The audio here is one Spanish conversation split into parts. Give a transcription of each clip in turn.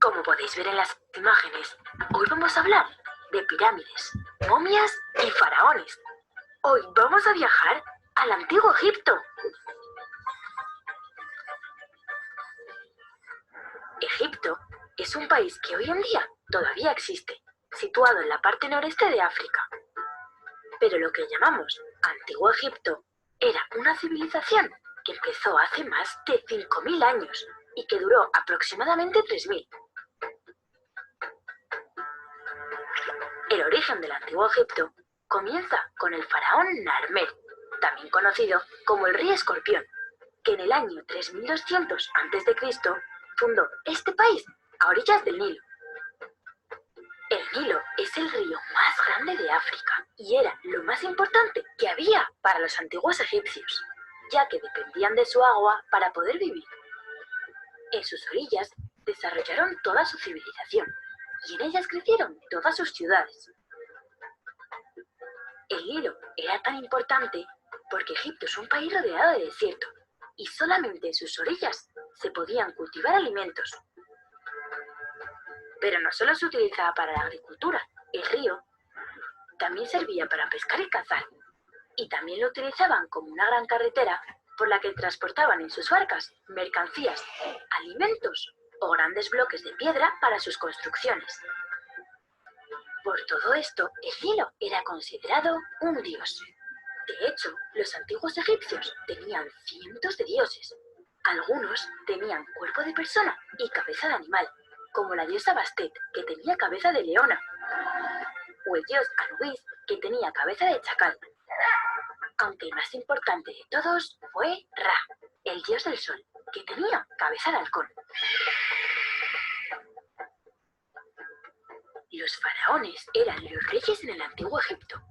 Como podéis ver en las imágenes, hoy vamos a hablar de pirámides, momias y faraones. Hoy vamos a viajar al antiguo Egipto. Egipto es un país que hoy en día todavía existe, situado en la parte noreste de África. Pero lo que llamamos Antiguo Egipto era una civilización que empezó hace más de 5.000 años y que duró aproximadamente 3.000. El origen del Antiguo Egipto comienza con el faraón Narmer, también conocido como el Rey Escorpión, que en el año 3200 a.C. fundó este país a orillas del Nilo. El Nilo es el río más grande de África y era lo más importante que había para los antiguos egipcios, ya que dependían de su agua para poder vivir. En sus orillas desarrollaron toda su civilización y en ellas crecieron todas sus ciudades. El Nilo era tan importante porque Egipto es un país rodeado de desierto y solamente en sus orillas se podían cultivar alimentos. Pero no solo se utilizaba para la agricultura, el río también servía para pescar y cazar, y también lo utilizaban como una gran carretera por la que transportaban en sus barcas mercancías, alimentos o grandes bloques de piedra para sus construcciones. Por todo esto, el Nilo era considerado un dios. De hecho, los antiguos egipcios tenían cientos de dioses. Algunos tenían cuerpo de persona y cabeza de animal, como la diosa Bastet, que tenía cabeza de leona, o el dios Anubis, que tenía cabeza de chacal. Aunque el más importante de todos fue Ra, el dios del sol, que tenía cabeza de halcón. Los faraones eran los reyes en el antiguo Egipto.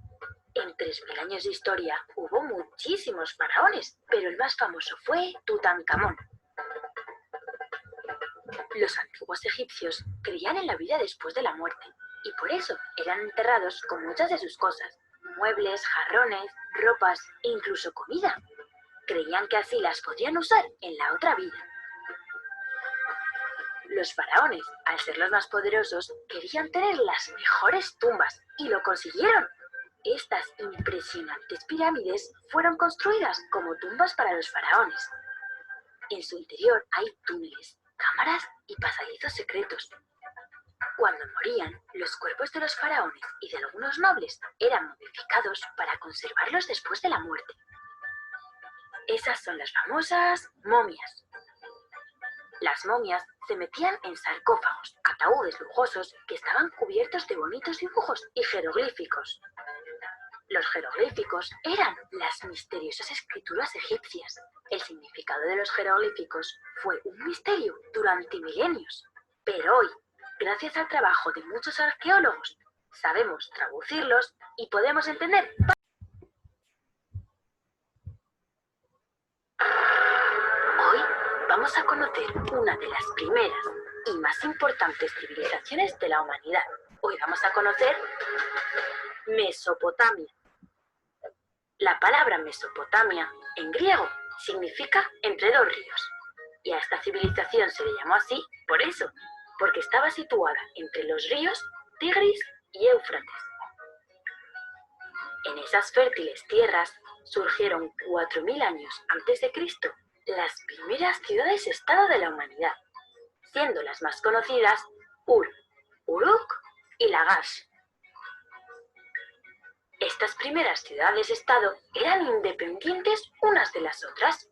En 3000 años de historia hubo muchísimos faraones, pero el más famoso fue Tutankamón. Los antiguos egipcios creían en la vida después de la muerte, y por eso eran enterrados con muchas de sus cosas, muebles, jarrones, ropas e incluso comida. Creían que así las podrían usar en la otra vida. Los faraones, al ser los más poderosos, querían tener las mejores tumbas, y lo consiguieron. Estas impresionantes pirámides fueron construidas como tumbas para los faraones. En su interior hay túneles, cámaras y pasadizos secretos. Cuando morían, los cuerpos de los faraones y de algunos nobles eran momificados para conservarlos después de la muerte. Esas son las famosas momias. Las momias se metían en sarcófagos, ataúdes lujosos que estaban cubiertos de bonitos dibujos y jeroglíficos. Los jeroglíficos eran las misteriosas escrituras egipcias. El significado de los jeroglíficos fue un misterio durante milenios. Pero hoy, gracias al trabajo de muchos arqueólogos, sabemos traducirlos y podemos entender. Hoy vamos a conocer una de las primeras y más importantes civilizaciones de la humanidad. Hoy vamos a conocer Mesopotamia. La palabra Mesopotamia, en griego, significa entre dos ríos. Y a esta civilización se le llamó así por eso, porque estaba situada entre los ríos Tigris y Éufrates. En esas fértiles tierras surgieron 4000 años antes de Cristo las primeras ciudades-estado de la humanidad, siendo las más conocidas Ur, Uruk y Lagash. Estas primeras ciudades-estado eran independientes unas de las otras.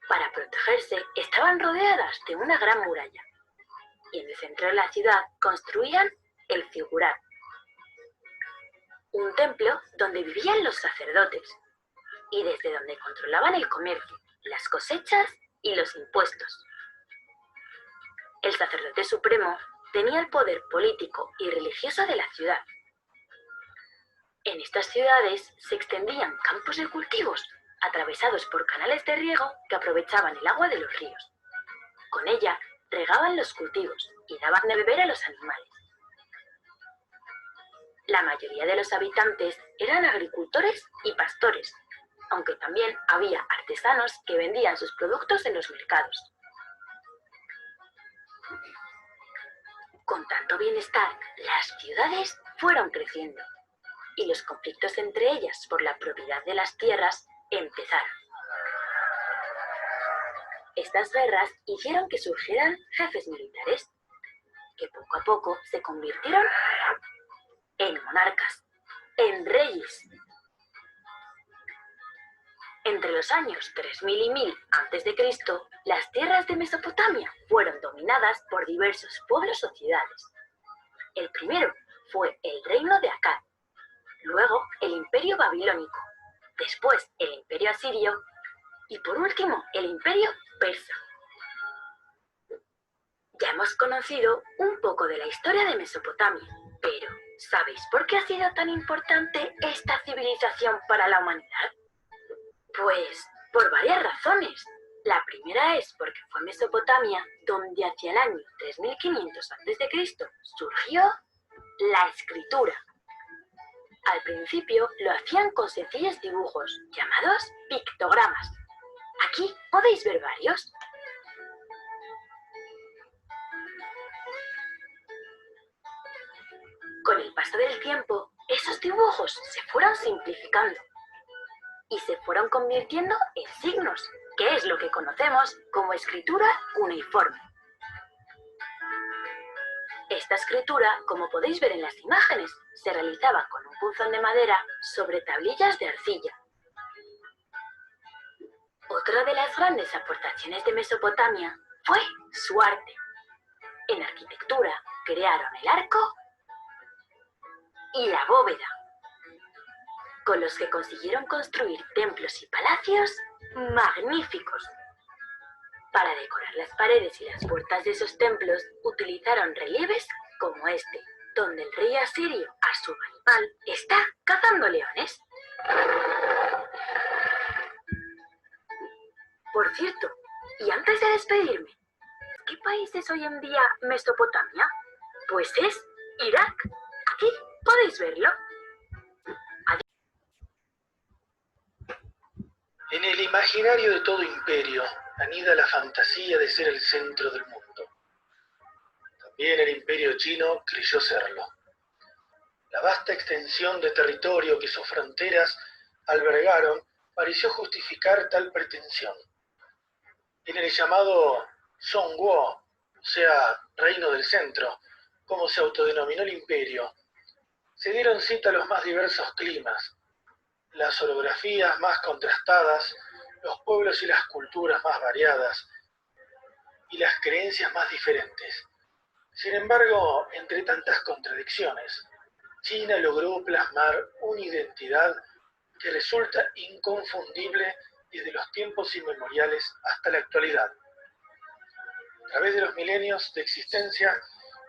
Para protegerse estaban rodeadas de una gran muralla, y en el centro de la ciudad construían el Zigurat, un templo donde vivían los sacerdotes, y desde donde controlaban el comercio, las cosechas y los impuestos. El sacerdote supremo tenía el poder político y religioso de la ciudad. En estas ciudades se extendían campos de cultivos atravesados por canales de riego que aprovechaban el agua de los ríos. Con ella regaban los cultivos y daban de beber a los animales. La mayoría de los habitantes eran agricultores y pastores, aunque también había artesanos que vendían sus productos en los mercados. Con tanto bienestar, las ciudades fueron creciendo y los conflictos entre ellas por la propiedad de las tierras empezaron. Estas guerras hicieron que surgieran jefes militares, que poco a poco se convirtieron en monarcas, en reyes. Entre los años 3000 y 1000 a.C., las tierras de Mesopotamia fueron dominadas por diversos pueblos o ciudades. El primero fue el reino de Akkad, luego el imperio babilónico, después el imperio asirio y por último el imperio persa. Ya hemos conocido un poco de la historia de Mesopotamia, pero ¿sabéis por qué ha sido tan importante esta civilización para la humanidad? Pues por varias razones. La primera es porque fue Mesopotamia donde hacia el año 3500 a.C. surgió la escritura. Al principio lo hacían con sencillos dibujos llamados pictogramas. Aquí podéis ver varios. Con el paso del tiempo, esos dibujos se fueron simplificando y se fueron convirtiendo en signos, que es lo que conocemos como escritura cuneiforme. Esta escritura, como podéis ver en las imágenes, se realizaba con un punzón de madera sobre tablillas de arcilla. Otra de las grandes aportaciones de Mesopotamia fue su arte. En arquitectura crearon el arco y la bóveda, con los que consiguieron construir templos y palacios magníficos. Para decorar las paredes y las puertas de esos templos utilizaron relieves como este, donde el rey asirio, Asurbanipal, está cazando leones. Por cierto, y antes de despedirme, ¿qué país es hoy en día Mesopotamia? Pues es Irak. Aquí podéis verlo. En el imaginario de todo imperio anida la fantasía de ser el centro del mundo. También el imperio chino creyó serlo. La vasta extensión de territorio que sus fronteras albergaron pareció justificar tal pretensión. En el llamado Zhongguo, o sea, Reino del Centro, como se autodenominó el imperio, se dieron cita a los más diversos climas, las orografías más contrastadas, los pueblos y las culturas más variadas y las creencias más diferentes. Sin embargo, entre tantas contradicciones, China logró plasmar una identidad que resulta inconfundible desde los tiempos inmemoriales hasta la actualidad. A través de los milenios de existencia,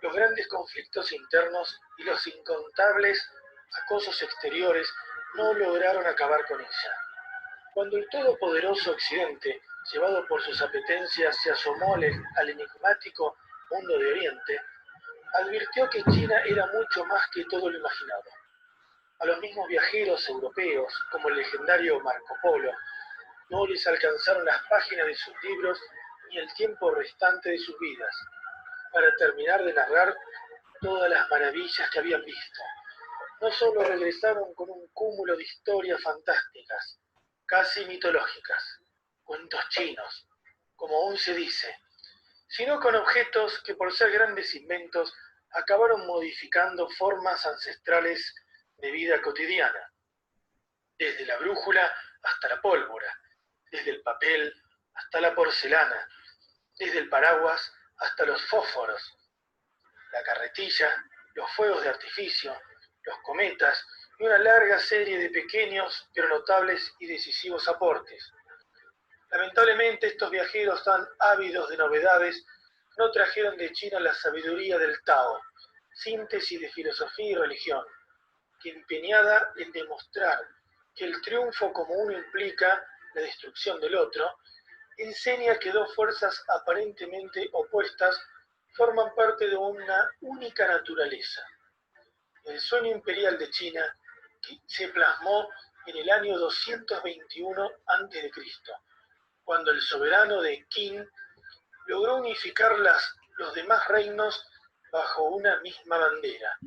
los grandes conflictos internos y los incontables acosos exteriores no lograron acabar con ella. Cuando el todopoderoso Occidente, llevado por sus apetencias, se asomó al enigmático mundo de Oriente, advirtió que China era mucho más que todo lo imaginado. A los mismos viajeros europeos, como el legendario Marco Polo, no les alcanzaron las páginas de sus libros ni el tiempo restante de sus vidas para terminar de narrar todas las maravillas que habían visto. No solo regresaron con un cúmulo de historias fantásticas, casi mitológicas, cuentos chinos, como aún se dice, sino con objetos que por ser grandes inventos acabaron modificando formas ancestrales de vida cotidiana, desde la brújula hasta la pólvora, desde el papel hasta la porcelana, desde el paraguas hasta los fósforos, la carretilla, los fuegos de artificio, los cometas y una larga serie de pequeños pero notables y decisivos aportes. Lamentablemente estos viajeros tan ávidos de novedades no trajeron de China la sabiduría del Tao, síntesis de filosofía y religión, que empeñada en demostrar que el triunfo como uno implica la destrucción del otro, enseña que dos fuerzas aparentemente opuestas forman parte de una única naturaleza. El sueño imperial de China se plasmó en el año 221 a.C., cuando el soberano de Qin logró unificar los demás reinos bajo una misma bandera.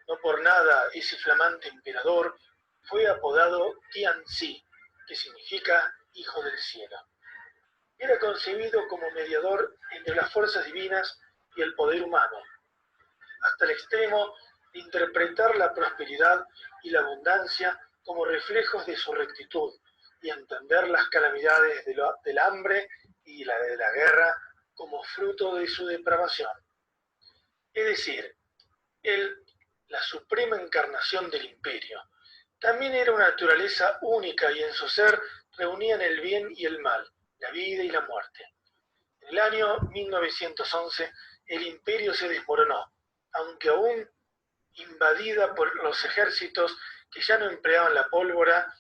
No por nada ese flamante emperador fue apodado Tianzi, que significa Hijo del Cielo. Era concebido como mediador entre las fuerzas divinas y el poder humano, hasta el extremo de interpretar la prosperidad y la abundancia como reflejos de su rectitud y entender las calamidades del hambre y de la guerra como fruto de su depravación. Es decir, él, la suprema encarnación del imperio, también era una naturaleza única y en su ser reunían el bien y el mal, la vida y la muerte. En el año 1911 el imperio se desmoronó, aunque aún invadida por los ejércitos que ya no empleaban la pólvora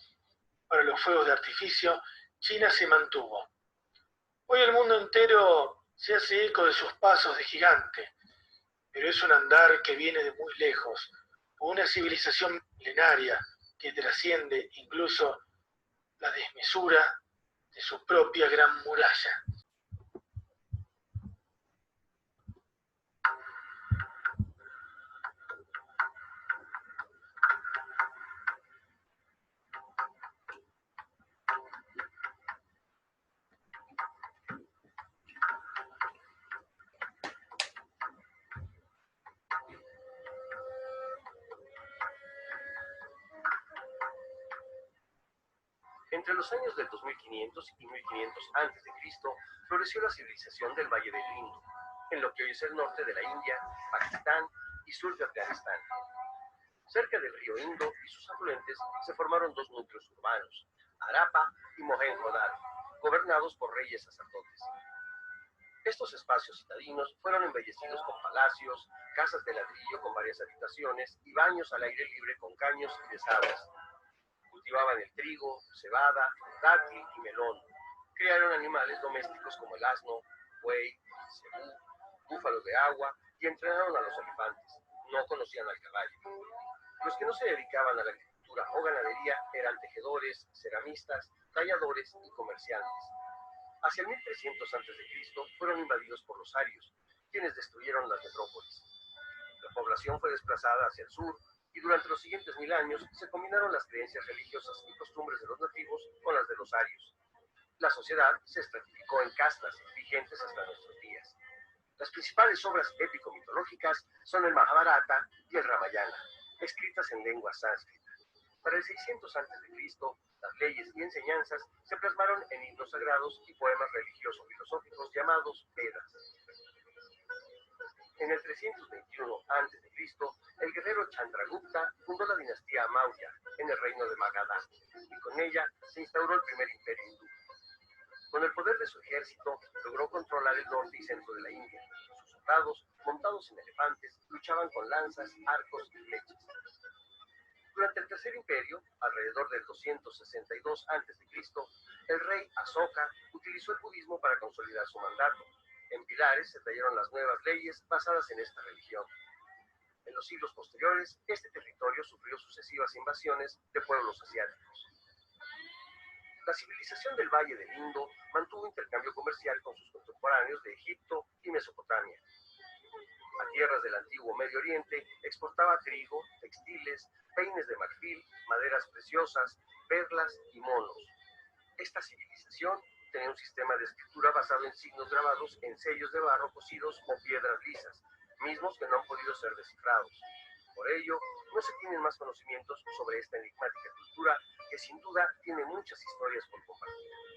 para los fuegos de artificio, China se mantuvo. Hoy el mundo entero se hace eco de sus pasos de gigante, pero es un andar que viene de muy lejos, una civilización milenaria que trasciende incluso la desmesura de su propia gran muralla. Entre los años del 2500 y 1500 a.C., floreció la civilización del Valle del Indo, en lo que hoy es el norte de la India, Pakistán y sur de Afganistán. Cerca del río Indo y sus afluentes se formaron dos núcleos urbanos, Harappa y Mohenjo-Daro, gobernados por reyes sacerdotes. Estos espacios citadinos fueron embellecidos con palacios, casas de ladrillo con varias habitaciones y baños al aire libre con caños y desagües. Cultivaban el trigo, cebada, dátil y melón. Criaron animales domésticos como el asno, buey, cebú, búfalos de agua y entrenaron a los elefantes. No conocían al caballo. Los que no se dedicaban a la agricultura o ganadería eran tejedores, ceramistas, talladores y comerciantes. Hacia el 1300 a.C. fueron invadidos por los arios, quienes destruyeron las metrópolis. La población fue desplazada hacia el sur y durante los siguientes 1000 años se combinaron las creencias religiosas y costumbres de los nativos con las de los arios. La sociedad se estratificó en castas, vigentes hasta nuestros días. Las principales obras épico-mitológicas son el Mahabharata y el Ramayana, escritas en lengua sánscrita. Para el 600 a.C., las leyes y enseñanzas se plasmaron en himnos sagrados y poemas religioso-filosóficos llamados Vedas. En el 321 a.C., el guerrero Chandragupta fundó la dinastía Maurya en el reino de Magadha, y con ella se instauró el primer imperio hindú. Con el poder de su ejército, logró controlar el norte y centro de la India. Sus soldados, montados en elefantes, luchaban con lanzas, arcos y flechas. Durante el Tercer Imperio, alrededor del 262 a.C., el rey Asoka utilizó el budismo para consolidar su mandato. En pilares se tallaron las nuevas leyes basadas en esta religión. En los siglos posteriores, este territorio sufrió sucesivas invasiones de pueblos asiáticos. La civilización del Valle del Indo mantuvo intercambio comercial con sus contemporáneos de Egipto y Mesopotamia. A tierras del antiguo Medio Oriente exportaba trigo, textiles, peines de marfil, maderas preciosas, perlas y monos. Esta civilización tenía un sistema de escritura basado en signos grabados en sellos de barro cocidos o piedras lisas, mismos que no han podido ser descifrados. Por ello, no se tienen más conocimientos sobre esta enigmática cultura que sin duda tiene muchas historias por compartir.